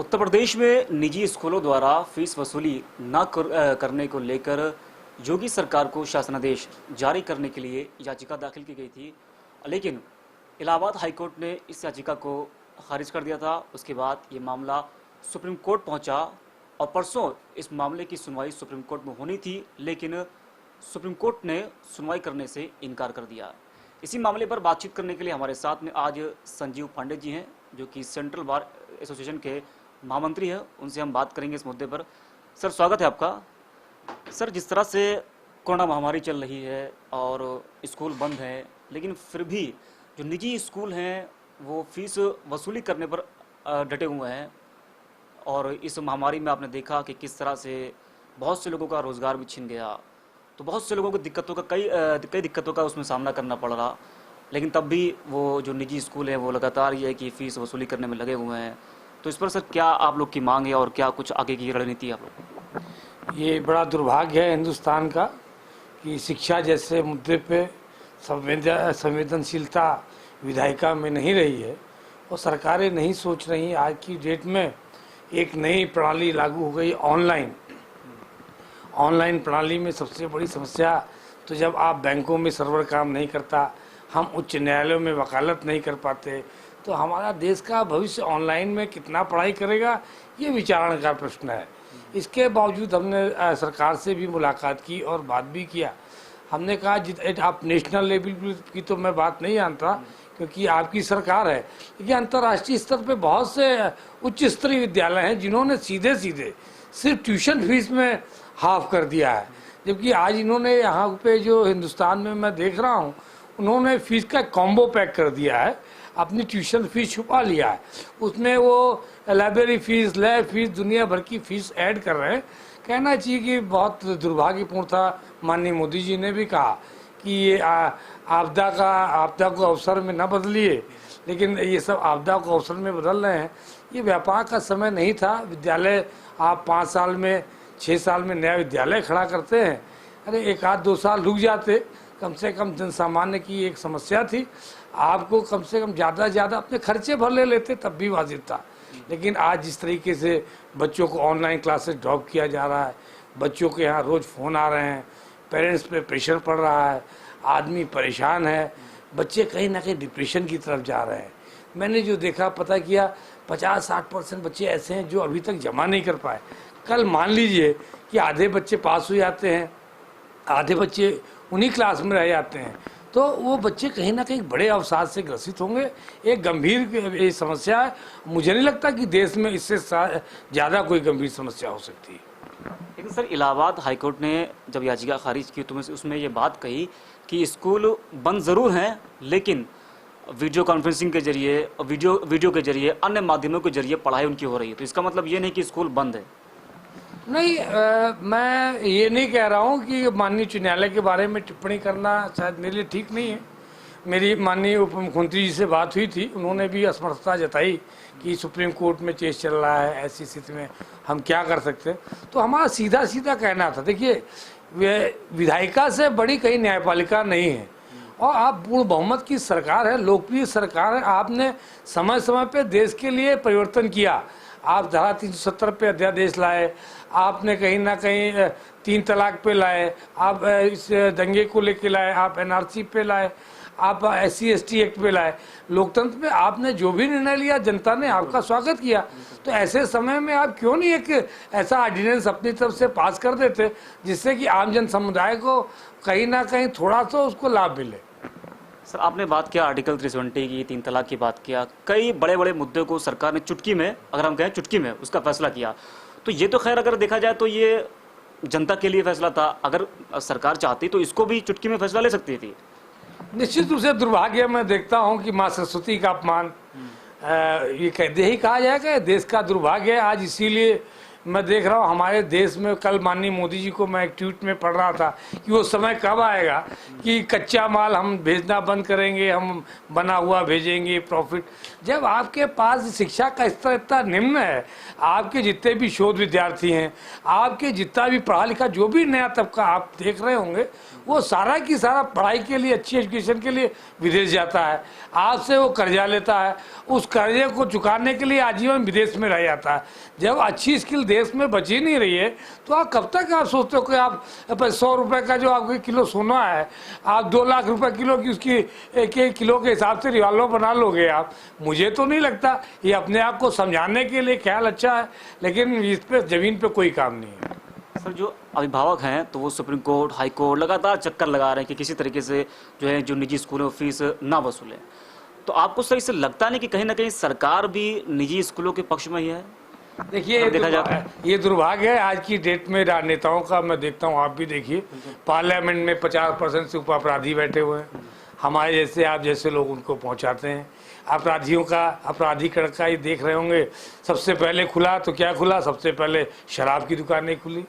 उत्तर प्रदेश में निजी स्कूलों द्वारा फीस वसूली करने को लेकर योगी सरकार को शासनादेश जारी करने के लिए याचिका दाखिल की गई थी, लेकिन इलाहाबाद हाईकोर्ट ने इस याचिका को खारिज कर दिया था। उसके बाद ये मामला सुप्रीम कोर्ट पहुंचा और परसों इस मामले की सुनवाई सुप्रीम कोर्ट में होनी थी, लेकिन सुप्रीम कोर्ट ने सुनवाई करने से इनकार कर दिया। इसी मामले पर बातचीत करने के लिए हमारे साथ में आज संजीव पांडे जी हैं, जो कि सेंट्रल बार एसोसिएशन के महामंत्री हैं। उनसे हम बात करेंगे इस मुद्दे पर। सर, स्वागत है आपका। सर, जिस तरह से कोरोना महामारी चल रही है और स्कूल बंद हैं, लेकिन फिर भी जो निजी स्कूल हैं वो फीस वसूली करने पर डटे हुए हैं और इस महामारी में आपने देखा कि किस तरह से बहुत से लोगों का रोज़गार भी छिन गया, तो बहुत से लोगों को कई दिक्कतों का उसमें सामना करना पड़ रहा। लेकिन तब भी वो जो निजी स्कूल हैं वो लगातार ये है कि फ़ीस वसूली करने में लगे हुए हैं। तो इस पर सर क्या आप लोग की मांग है और क्या कुछ आगे की रणनीति है आप लोग? ये बड़ा दुर्भाग्य है हिंदुस्तान का कि शिक्षा जैसे मुद्दे पे संवेदनशीलता विधायिका में नहीं रही है और सरकारें नहीं सोच रही। आज की डेट में एक नई प्रणाली लागू हो गई, ऑनलाइन प्रणाली में सबसे बड़ी समस्या तो जब आप बैंकों में सर्वर काम नहीं करता, हम उच्च न्यायालयों में वकालत नहीं कर पाते, तो हमारा देश का भविष्य ऑनलाइन में कितना पढ़ाई करेगा, ये विचारण का प्रश्न है। इसके बावजूद हमने सरकार से भी मुलाकात की और बात भी किया। हमने कहा आप नेशनल लेवल की तो मैं बात नहीं जानता क्योंकि आपकी सरकार है, लेकिन अंतर्राष्ट्रीय स्तर पे बहुत से उच्च स्तरीय विद्यालय हैं जिन्होंने सीधे सिर्फ ट्यूशन फीस में हाफ कर दिया है, जबकि आज इन्होंने यहाँ पे जो हिंदुस्तान में मैं देख रहा हूँ उन्होंने फीस का कॉम्बो पैक कर दिया है, अपनी ट्यूशन फीस छुपा लिया है, उसमें वो लाइब्रेरी फीस, लैब फीस, दुनिया भर की फीस ऐड कर रहे हैं। कहना चाहिए कि बहुत दुर्भाग्यपूर्ण था। माननीय मोदी जी ने भी कहा कि ये आपदा को अवसर में न बदलिए, लेकिन ये सब आपदा को अवसर में बदल रहे हैं। ये व्यापार का समय नहीं था। विद्यालय आप 5 साल में 6 साल में नया विद्यालय खड़ा करते हैं, अरे 1 आध 2 साल रुक जाते, कम से कम जनसामान्य की एक समस्या थी, आपको कम से कम ज़्यादा से ज़्यादा अपने खर्चे भर ले लेते तब भी वाजिब था। लेकिन आज जिस तरीके से बच्चों को ऑनलाइन क्लासेस ड्रॉप किया जा रहा है, बच्चों के यहाँ रोज़ फ़ोन आ रहे हैं, पेरेंट्स पे प्रेशर पड़ रहा है, आदमी परेशान है, बच्चे कहीं ना कहीं डिप्रेशन की तरफ जा रहे हैं। मैंने जो देखा, पता किया, 50-60% बच्चे ऐसे हैं जो अभी तक जमा नहीं कर पाए। कल मान लीजिए कि आधे बच्चे पास हो जाते हैं, आधे बच्चे उन्हीं क्लास में रह जाते हैं, तो वो बच्चे कहीं ना कहीं बड़े अवसाद से ग्रसित होंगे। एक गंभीर समस्या है। मुझे नहीं लगता कि देश में इससे ज़्यादा कोई गंभीर समस्या हो सकती है। लेकिन सर, इलाहाबाद हाईकोर्ट ने जब याचिका खारिज की तो उसमें ये बात कही कि स्कूल बंद ज़रूर हैं, लेकिन वीडियो कॉन्फ्रेंसिंग के जरिए, वीडियो के जरिए, अन्य माध्यमों के जरिए पढ़ाई उनकी हो रही है। तो इसका मतलब ये नहीं कि स्कूल बंद है। नहीं, मैं ये नहीं कह रहा हूँ कि माननीय उच्च न्यायालय के बारे में टिप्पणी करना शायद मेरे लिए ठीक नहीं है। मेरी माननीय उप मुख्यमंत्री जी से बात हुई थी, उन्होंने भी असमर्थता जताई कि सुप्रीम कोर्ट में केस चल रहा है, ऐसी स्थिति में हम क्या कर सकते हैं। तो हमारा सीधा कहना था, देखिए विधायिका से बड़ी कहीं न्यायपालिका नहीं है और आप पूर्ण बहुमत की सरकार है, लोकप्रिय सरकार है। आपने समय समय पे देश के लिए परिवर्तन किया। आप धारा 370 पे अध्यादेश लाए, आपने कहीं ना कहीं 3 तलाक पे लाए, आप इस दंगे को लेके लाए, आप NRC पे लाए, आप SC/ST एक्ट पे लाए। लोकतंत्र में आपने जो भी निर्णय लिया जनता ने आपका स्वागत किया। तो ऐसे समय में आप क्यों नहीं एक ऐसा ऑर्डिनेंस अपनी तरफ से पास कर देते जिससे कि आम जन समुदाय को कहीं ना कहीं थोड़ा सा उसको लाभ मिले। सर, आपने बात किया आर्टिकल 370 की, 3 तलाक की बात किया, कई बड़े मुद्दे को सरकार ने चुटकी में, अगर हम कहें चुटकी में, उसका फैसला किया। तो ये तो खैर अगर देखा जाए तो ये जनता के लिए फैसला था। अगर सरकार चाहती तो इसको भी चुटकी में फैसला ले सकती थी। निश्चित रूप से दुर्भाग्य मैं देखता हूँ कि माँ सरस्वती का अपमान, ये कहते ही कहा जाएगा देश का दुर्भाग्य है। आज इसीलिए मैं देख रहा हूँ हमारे देश में, कल माननीय मोदी जी को मैं एक ट्वीट में पढ़ रहा था कि वो समय कब आएगा कि कच्चा माल हम भेजना बंद करेंगे, हम बना हुआ भेजेंगे प्रॉफिट। जब आपके पास शिक्षा का स्तर इतना निम्न है, आपके जितने भी शोध विद्यार्थी हैं, आपके जितना भी पढ़ा लिखा जो भी नया तबका आप देख रहे होंगे, वो सारा की सारा पढ़ाई के लिए, अच्छी एजुकेशन के लिए विदेश जाता है। आपसे वो कर्जा लेता है, उस कर्जे को चुकाने के लिए आजीवन विदेश में रह जाता है। जब अच्छी स्किल देश में बची नहीं रही है तो आप कब तक आप सोचते हो कि आप 100 रुपये का जो आपके किलो सोना है, आप 2 लाख रुपए किलो की उसकी एक किलो के हिसाब से रिवॉल्वर बना लोगे आप? मुझे तो नहीं लगता। ये अपने आप को समझाने के लिए ख्याल अच्छा है, लेकिन इस पर ज़मीन पे कोई काम नहीं है। सर, जो अभिभावक हैं तो वो सुप्रीम कोर्ट, हाई कोर्ट लगातार चक्कर लगा रहे हैं कि किसी तरीके से जो है जो निजी स्कूलों में फीस ना वसूलें। तो आपको सर इससे लगता नहीं कि कहीं ना कहीं सरकार भी निजी स्कूलों के पक्ष में ही है? देखिए, देखा जाता है ये दुर्भाग्य है आज की डेट में राजनेताओं का। मैं देखता हूँ, आप भी देखिए, पार्लियामेंट में 50% से ऊपर अपराधी बैठे हुए हैं। हमारे जैसे, आप जैसे लोग उनको पहुँचाते हैं। अपराधियों का, अपराधीकरण का ये देख रहे होंगे। सबसे पहले खुला तो क्या खुला? सबसे पहले शराब की दुकानें खुली,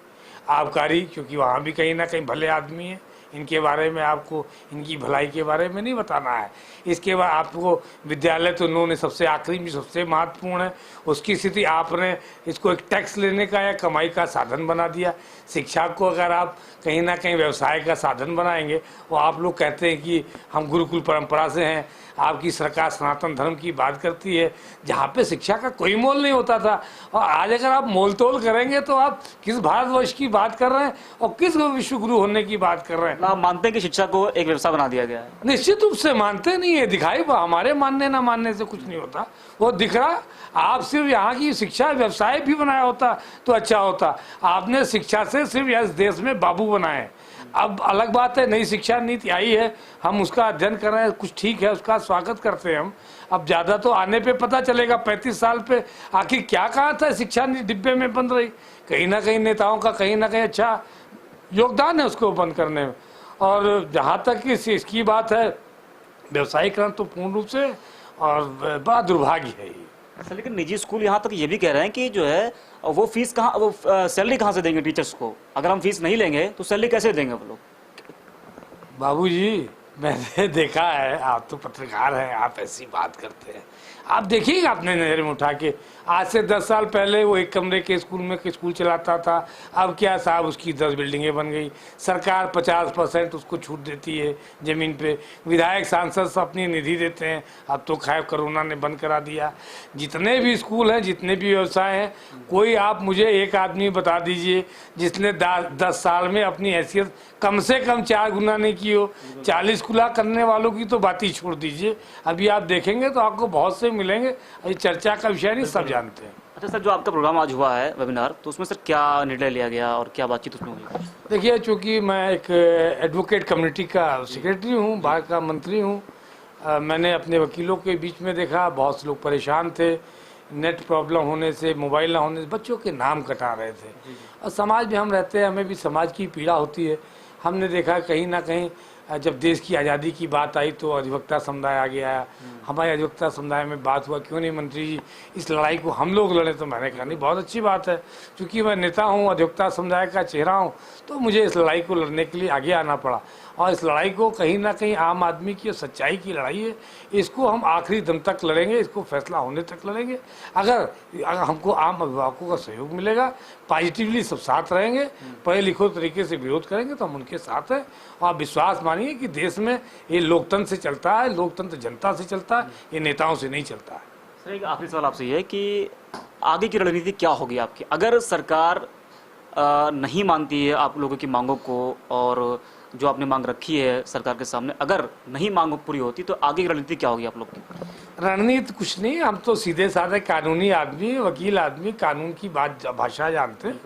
आबकारी, क्योंकि वहाँ भी कहीं ना कहीं भले आदमी हैं। इनके बारे में आपको, इनकी भलाई के बारे में नहीं बताना है। इसके बाद आपको विद्यालय तो उन्होंने सबसे आखिरी में, सबसे महत्वपूर्ण है, उसकी स्थिति आपने इसको एक टैक्स लेने का या कमाई का साधन बना दिया। शिक्षा को अगर आप कहीं ना कहीं व्यवसाय का साधन बनाएंगे, और आप लोग कहते हैं कि हम गुरुकुल परंपरा से हैं, आपकी सरकार सनातन धर्म की बात करती है, जहाँ पे शिक्षा का कोई मोल नहीं होता था। और आज अगर आप मोल तोल करेंगे तो आप किस भारतवर्ष की बात कर रहे हैं और किस विश्व गुरु होने की बात कर रहे हैं? आप मानते हैं कि शिक्षा को एक व्यवसाय बना दिया गया है? निश्चित रूप से मानते नहीं है। दिखाई हमारे मानने ना मानने से कुछ नहीं होता, वो दिख रहा। आप सिर्फ यहाँ की शिक्षा व्यवसाय भी बनाया होता तो अच्छा होता। आपने शिक्षा से सिर्फ इस देश में बाबू बनाए। अब अलग बात है, नई शिक्षा नीति आई है, हम उसका अध्ययन कर रहे हैं, कुछ ठीक है, उसका स्वागत करते हैं हम। अब ज़्यादा तो आने पे पता चलेगा, 35 साल पे आखिर क्या कहा था शिक्षा नीति डिब्बे में बंद रही। कहीं ना कहीं नेताओं का कहीं ना कहीं अच्छा योगदान है उसको बंद करने में। और जहाँ तक इसकी बात है, व्यवसायीकरण तो पूर्ण रूप से और बड़ा दुर्भाग्य है ये। सर, लेकिन निजी स्कूल यहाँ तक ये भी कह रहे हैं कि जो है वो फीस कहाँ, वो सैलरी कहाँ से देंगे टीचर्स को? अगर हम फीस नहीं लेंगे तो सैलरी कैसे देंगे वो लोग? बाबूजी, मैंने देखा है, आप तो पत्रकार हैं, आप ऐसी बात करते हैं। आप देखिएगा अपने नज़र में उठा के, आज से 10 साल पहले वो एक कमरे के स्कूल में स्कूल चलाता था। अब क्या साहब, उसकी 10 बिल्डिंगें बन गई। सरकार 50% उसको छूट देती है ज़मीन पे। विधायक सांसद अपनी निधि देते हैं। अब तो खैर कोरोना ने बंद करा दिया। जितने भी स्कूल हैं, जितने भी व्यवसाय हैं, कोई आप मुझे एक आदमी बता दीजिए जिसने 10 साल में अपनी हैसियत कम से कम 4 गुना नहीं की हो। 40 खुला करने वालों की तो बात ही छोड़ दीजिए। अभी आप देखेंगे तो आपको बहुत से मिलेंगे। ये चर्चा का विषय नहीं, सब जानते हैं। अच्छा सर, जो आपका प्रोग्राम आज हुआ है वेबिनार, तो उसमें सर क्या निर्णय लिया गया और क्या बातचीत उसमें हुई? देखिए, चूँकि मैं एक एडवोकेट कम्युनिटी का सेक्रेटरी हूँ, बाहर का मंत्री हूँ, मैंने अपने वकीलों के बीच में देखा बहुत से लोग परेशान थे। नेट प्रॉब्लम होने से, मोबाइल ना होने से बच्चों के नाम कटा रहे थे। और समाज में हम रहते हैं, हमें भी समाज की पीड़ा होती है। हमने देखा कहीं ना कहीं जब देश की आज़ादी की बात आई तो अधिवक्ता समुदाय आ गया। हमारे अधिवक्ता समुदाय में बात हुआ, क्यों नहीं मंत्री जी इस लड़ाई को हम लोग लड़े? तो मैंने कहा नहीं, बहुत अच्छी बात है। क्योंकि मैं नेता हूँ, अधिवक्ता समुदाय का चेहरा हूँ, तो मुझे इस लड़ाई को लड़ने के लिए आगे आना पड़ा। और इस लड़ाई को कहीं ना कहीं आम आदमी की सच्चाई की लड़ाई है। इसको हम आखिरी दम तक लड़ेंगे, इसको फैसला होने तक लड़ेंगे। अगर हमको आम अभिभावकों का सहयोग मिलेगा, पॉजिटिवली सब साथ रहेंगे, पढ़े लिखो तरीके से विरोध करेंगे तो हम उनके साथ हैं। और विश्वास मानिए कि देश में ये लोकतंत्र से चलता है, लोकतंत्र जनता से चलता है, ये नेताओं से नहीं चलता है। सर, एक आखिरी सवाल आपसे ये है कि आगे की रणनीति क्या होगी आपकी? अगर सरकार नहीं मानती है आप लोगों की मांगों को, और जो आपने मांग रखी है सरकार के सामने, अगर नहीं मांग पूरी होती तो आगे की रणनीति क्या होगी आप लोग की? रणनीति कुछ नहीं, हम तो सीधे साधे कानूनी आदमी, वकील आदमी, कानून की बात भाषा जानते हैं।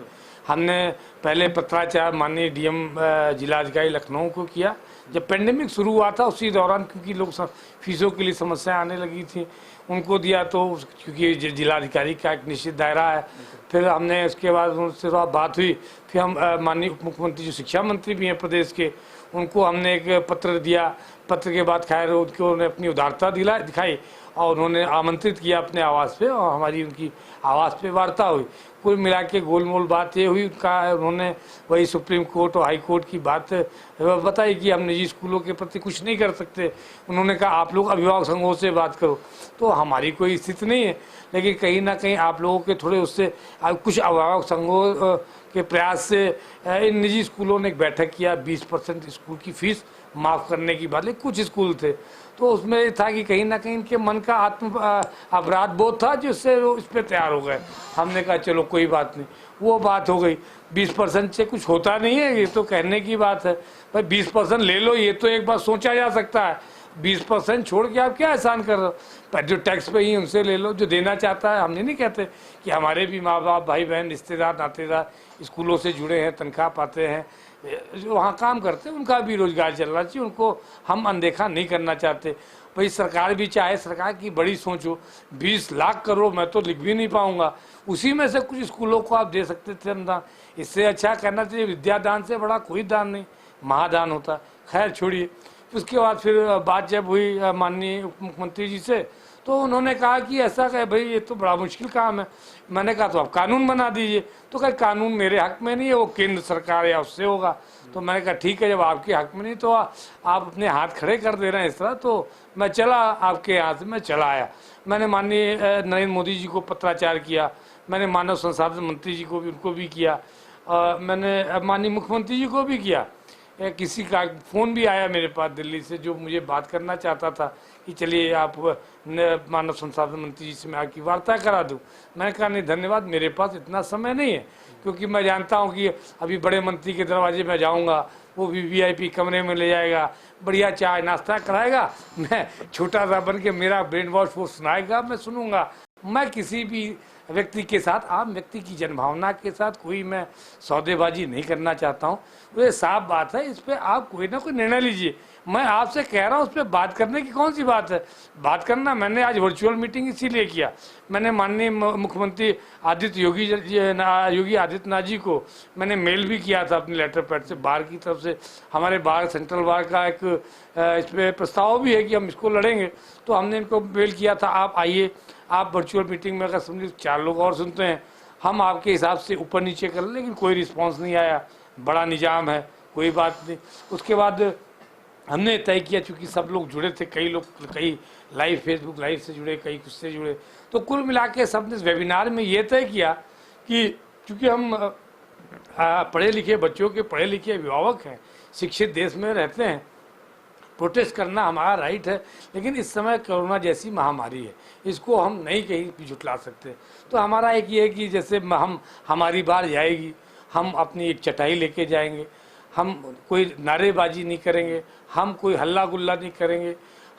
हमने पहले पत्राचार माननीय डीएम जिलाधिकारी लखनऊ को किया। जब पेंडेमिक शुरू हुआ था उसी दौरान, क्योंकि लोग फीसों के लिए समस्या आने लगी थी, उनको दिया। तो क्योंकि जिलाधिकारी का एक निश्चित दायरा है, फिर हमने उसके बाद उनसे बात हुई। फिर हम माननीय उप मुख्यमंत्री जो शिक्षा मंत्री भी हैं प्रदेश के, उनको हमने एक पत्र दिया। पत्र के बाद खैर उनको अपनी उदारता दिखाई और उन्होंने आमंत्रित किया अपने आवास पे और हमारी उनकी आवास पे वार्ता हुई। कुल मिला के गोलमोल बात ये हुई, उनका उन्होंने वही सुप्रीम कोर्ट और हाई कोर्ट की बात बताई कि हम निजी स्कूलों के प्रति कुछ नहीं कर सकते। उन्होंने कहा आप लोग अभिभावक संघों से बात करो, तो हमारी कोई स्थिति नहीं है, लेकिन कहीं ना कहीं आप लोगों के थोड़े उससे कुछ अभिभावक संघों के प्रयास से इन निजी स्कूलों ने एक बैठक किया, 20% स्कूल की फीस माफ़ करने की बात। लेकिन कुछ स्कूल थे तो उसमें था कि कहीं ना कहीं इनके मन का अपराध बोध था जिससे वो इस पर तैयार हो गए। हमने कहा चलो कोई बात नहीं, वो बात हो गई। 20% से कुछ होता नहीं है, ये तो कहने की बात है। भाई 20% ले लो, ये तो एक बार सोचा जा सकता है। 20% छोड़ के आप क्या एहसान कर रहे हो? पर जो टैक्स पे ही उनसे ले लो, जो देना चाहता है। हमने नहीं कहते कि हमारे भी माँ बाप, भाई बहन, रिश्तेदार, नातेदार स्कूलों से जुड़े हैं, तनख्वाह पाते हैं, जो वहाँ काम करते हैं, उनका भी रोजगार चलना चाहिए, उनको हम अनदेखा नहीं करना चाहते। भाई सरकार भी चाहे, सरकार की बड़ी सोच हो। 20 लाख करोड़ मैं तो लिख भी नहीं पाऊंगा, उसी में से कुछ स्कूलों को आप दे सकते थे अनुदान। इससे अच्छा करना चाहिए, विद्यादान से बड़ा कोई दान नहीं, महादान होता। खैर छोड़िए। उसके बाद फिर बात जब हुई माननीय उप मुख्यमंत्री जी से, तो उन्होंने कहा कि ऐसा कहे भाई ये तो बड़ा मुश्किल काम है। मैंने कहा तो आप कानून बना दीजिए। तो कहे कानून मेरे हक में नहीं है, वो केंद्र सरकार या उससे होगा। तो मैंने कहा ठीक है, जब आपके हक में नहीं तो आप अपने हाथ खड़े कर दे रहे हैं इस तरह, तो मैं चला आपके यहाँ से, मैं चला आया। मैंने माननीय नरेंद्र मोदी जी को पत्राचार किया, मैंने मानव संसाधन मंत्री जी को भी, उनको भी किया, मैंने माननीय मुख्यमंत्री जी को भी किया। किसी का फ़ोन भी आया मेरे पास दिल्ली से जो मुझे बात करना चाहता था कि चलिए आप मानव संसाधन मंत्री जी से मैं आपकी वार्ता करा दूं। मैंने कहा नहीं धन्यवाद, मेरे पास इतना समय नहीं है, क्योंकि मैं जानता हूं कि अभी बड़े मंत्री के दरवाजे में जाऊंगा, वो भी VIP कमरे में ले जाएगा, बढ़िया चाय नाश्ता कराएगा, मैं छोटा सा बन के मेरा ब्रेन वॉश वो सुनाएगा, मैं सुनूंगा। मैं किसी भी व्यक्ति के साथ, आम व्यक्ति की जनभावना के साथ कोई मैं सौदेबाजी नहीं करना चाहता हूँ। ये साफ बात है, इस पर आप कोई ना कोई निर्णय लीजिए। मैं आपसे कह रहा हूँ, उस पर बात करने की कौन सी बात है? बात करना, मैंने आज वर्चुअल मीटिंग इसीलिए किया। मैंने माननीय मुख्यमंत्री योगी आदित्यनाथ जी को मैंने मेल भी किया था अपने लेटर पैड से, बार की तरफ से। हमारे बार, सेंट्रल बार का एक इस पर प्रस्ताव भी है कि हम इसको लड़ेंगे, तो हमने इनको मेल किया था आप आइए, आप वर्चुअल मीटिंग में अगर समझिए 4 लोग और सुनते हैं, हम आपके हिसाब से ऊपर नीचे कर लें। लेकिन कोई रिस्पांस नहीं आया, बड़ा निजाम है, कोई बात नहीं। उसके बाद हमने तय किया, चूँकि सब लोग जुड़े थे, कई लोग कई लाइव फेसबुक लाइव से जुड़े, कई कुछ से जुड़े, तो कुल मिला के सबने इस वेबिनार में ये तय किया कि चूँकि हम पढ़े लिखे बच्चों के पढ़े लिखे अभिभावक हैं, शिक्षित देश में रहते हैं, प्रोटेस्ट करना हमारा राइट है, लेकिन इस समय कोरोना जैसी महामारी है, इसको हम नहीं कहीं भी जुटला सकते। तो हमारा एक ये है कि जैसे हमारी बार जाएगी, हम अपनी एक चटाई लेके जाएंगे, हम कोई नारेबाजी नहीं करेंगे, हम कोई हल्ला गुल्ला नहीं करेंगे,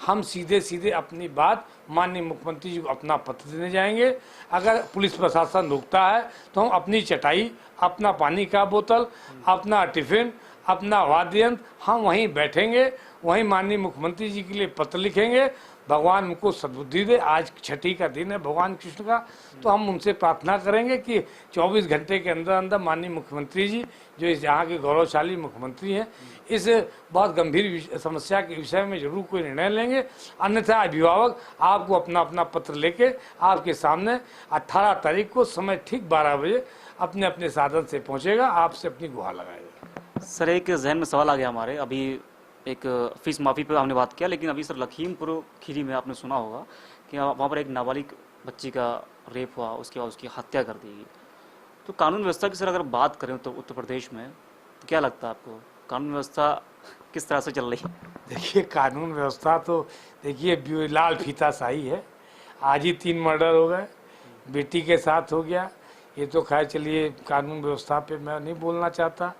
हम सीधे सीधे अपनी बात माननीय मुख्यमंत्री जी को अपना पत्र देने जाएंगे। अगर पुलिस प्रशासन रोकता है तो हम अपनी चटाई, अपना पानी का बोतल, अपना टिफिन, अपना वाद्य यंत्र, हम वहीं बैठेंगे, वहीं माननीय मुख्यमंत्री जी के लिए पत्र लिखेंगे। भगवान उनको सद्बुद्धि दे, आज छठी का दिन है भगवान कृष्ण का, तो हम उनसे प्रार्थना करेंगे कि 24 घंटे के अंदर अंदर माननीय मुख्यमंत्री जी, जो इस यहाँ के गौरवशाली मुख्यमंत्री हैं, इस बहुत गंभीर समस्या के विषय में जरूर कोई निर्णय लेंगे। अन्यथा अभिभावक आपको अपना अपना पत्र लेके आपके सामने 18 तारीख को समय ठीक 12 बजे अपने अपने साधन से पहुँचेगा, आपसे अपनी गुहार लगाएगा। सर एक जहन में सवाल आ गया हमारे, अभी एक फीस माफ़ी पर हमने बात किया, लेकिन अभी सर लखीमपुर खीरी में आपने सुना होगा कि वहाँ पर एक नाबालिग बच्ची का रेप हुआ, उसके बाद उसकी हत्या कर दी गई। तो कानून व्यवस्था की सर अगर बात करें तो उत्तर प्रदेश में, तो क्या लगता है आपको कानून व्यवस्था किस तरह से चल रही है? देखिए कानून व्यवस्था तो देखिए लाल फीता शाही है। आज ही 3 मर्डर हो गए, बेटी के साथ हो गया। ये तो खैर चलिए, कानून व्यवस्था पे मैं नहीं बोलना चाहता,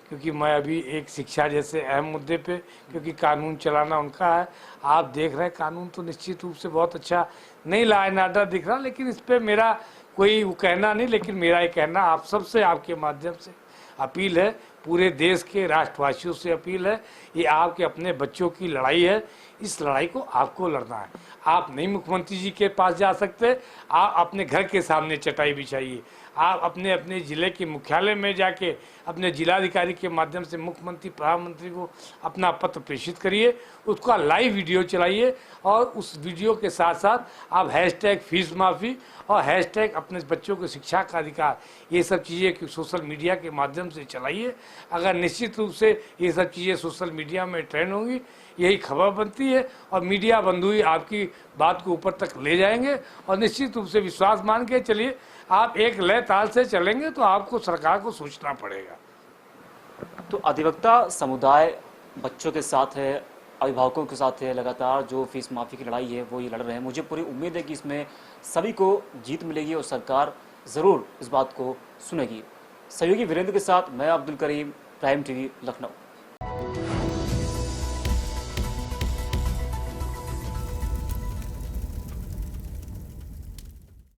क्योंकि मैं अभी एक शिक्षा जैसे अहम मुद्दे पे, क्योंकि कानून चलाना उनका है। आप देख रहे हैं कानून तो निश्चित रूप से बहुत अच्छा नहीं लॉ एंड ऑर्डर दिख रहा, लेकिन इस पे मेरा कोई वो कहना नहीं, लेकिन मेरा ये कहना आप सबसे, आपके माध्यम से अपील है, पूरे देश के राष्ट्रवासियों से अपील है, ये आपके अपने बच्चों की लड़ाई है, इस लड़ाई को आपको लड़ना है। आप नहीं मुख्यमंत्री जी के पास जा सकते, आप अपने घर के सामने चटाई बिछाइए, आप अपने अपने ज़िले के मुख्यालय में जाके अपने जिलाधिकारी के माध्यम से मुख्यमंत्री प्रधानमंत्री को अपना पत्र प्रेषित करिए, उसका लाइव वीडियो चलाइए और उस वीडियो के साथ साथ आप हैशटैग फीस माफ़ी और हैशटैग अपने बच्चों को शिक्षा का अधिकार, ये सब चीज़ें सोशल मीडिया के माध्यम से चलाइए। अगर निश्चित रूप से ये सब चीज़ें सोशल मीडिया में ट्रेंड होंगी, यही खबर बनती है और मीडिया बंधु ही आपकी बात को ऊपर तक ले जाएंगे। और निश्चित रूप से विश्वास मान के चलिए, आप एक लय ताल से चलेंगे तो आपको सरकार को सोचना पड़ेगा। तो अधिवक्ता समुदाय बच्चों के साथ है, अभिभावकों के साथ है, लगातार जो फीस माफ़ी की लड़ाई है वो ये लड़ रहे हैं। मुझे पूरी उम्मीद है कि इसमें सभी को जीत मिलेगी और सरकार ज़रूर इस बात को सुनेगी। सहयोगी वीरेंद्र के साथ मैं अब्दुल करीम, प्राइम टीवी, लखनऊ।